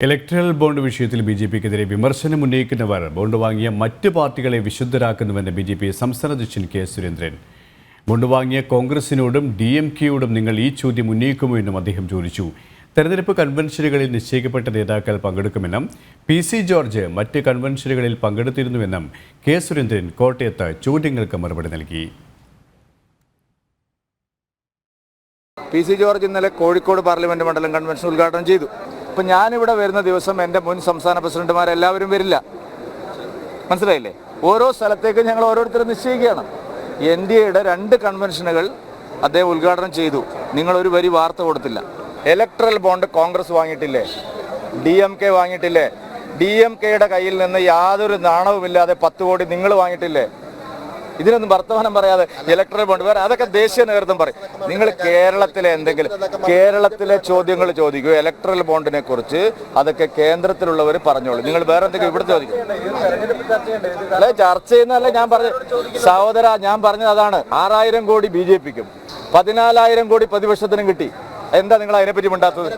Electoral bond വിഷയത്തിൽ ബി.ജെ.പിക്കെതിരെ വിമർശനം ഉന്നയിക്കുന്നവർ bond വാങ്ങിയ മറ്റ് പാർട്ടികളെ വിശുദ്ധരാക്കുന്നുവെന്ന് ബി.ജെ.പി സംസ്ഥാന അധ്യക്ഷൻ കെ സുരേന്ദ്രൻ. ബോണ്ട് വാങ്ങിയ കോൺഗ്രസിനോടും DMK-യോടും നിങ്ങൾ ഈ ചോദ്യം ഉന്നയിക്കുമോ എന്നും അദ്ദേഹം ചോദിച്ചു. തെരഞ്ഞെടുപ്പ് കൺവെൻഷനുകളിൽ നിശ്ചയിക്കപ്പെട്ട നേതാക്കൾ പങ്കെടുക്കുമെന്നും PC ജോർജ് മറ്റ് കൺവെൻഷനുകളിൽ പങ്കെടുത്തിരുന്നുവെന്നും കെ സുരേന്ദ്രൻ കോട്ടയത്ത് ചോദ്യങ്ങൾക്ക് മറുപടി നൽകി. PC ജോർജ് ഇന്നലെ കോഴിക്കോട് പാർലമെന്റ് മണ്ഡലം കൺവെൻഷൻ ഉദ്ഘാടനം ചെയ്തു. അപ്പോൾ ഞാനിവിടെ വരുന്ന ദിവസം എൻ്റെ മുൻ സംസ്ഥാന പ്രസിഡന്റുമാരെല്ലാവരും വരില്ല. മനസ്സിലായില്ലേ? ഓരോ സ്ഥലത്തേക്കും ഞങ്ങൾ ഓരോരുത്തരും നിശ്ചയിക്കുകയാണ്. NDAയുടെ 2 കൺവെൻഷനുകൾ അദ്ദേഹം ഉദ്ഘാടനം ചെയ്തു. നിങ്ങളൊരു വരി വാർത്ത കൊടുത്തില്ല. ഇലക്ട്രൽ ബോണ്ട് കോൺഗ്രസ് വാങ്ങിയിട്ടില്ലേ? DMK വാങ്ങിയിട്ടില്ലേ? DMK-യുടെ കയ്യിൽ നിന്ന് യാതൊരു നാണവുമില്ലാതെ 10 കോടി നിങ്ങൾ വാങ്ങിയിട്ടില്ലേ? ഇതിനൊന്നും വർത്തമാനം പറയാതെ ഇലക്ട്രൽ ബോണ്ട് വേറെ അതൊക്കെ ദേശീയ നേതൃത്വം പറയും. നിങ്ങൾ കേരളത്തിലെ ചോദ്യങ്ങൾ ചോദിക്കൂ. ഇലക്ട്രൽ ബോണ്ടിനെ കുറിച്ച് അതൊക്കെ കേന്ദ്രത്തിലുള്ളവർ പറഞ്ഞോളൂ. നിങ്ങൾ വേറെ എന്തെങ്കിലും ഇവിടെ ചോദിക്കും. അല്ലെ ചർച്ച ചെയ്യുന്നതല്ല ഞാൻ പറഞ്ഞു സഹോദര, ഞാൻ പറഞ്ഞത് അതാണ്. 6000 കോടി BJP-ക്കും 14,000 കോടി പ്രതിപക്ഷത്തിനും കിട്ടി. എന്താ നിങ്ങൾ അതിനെപ്പറ്റി മിണ്ടാത്തത്?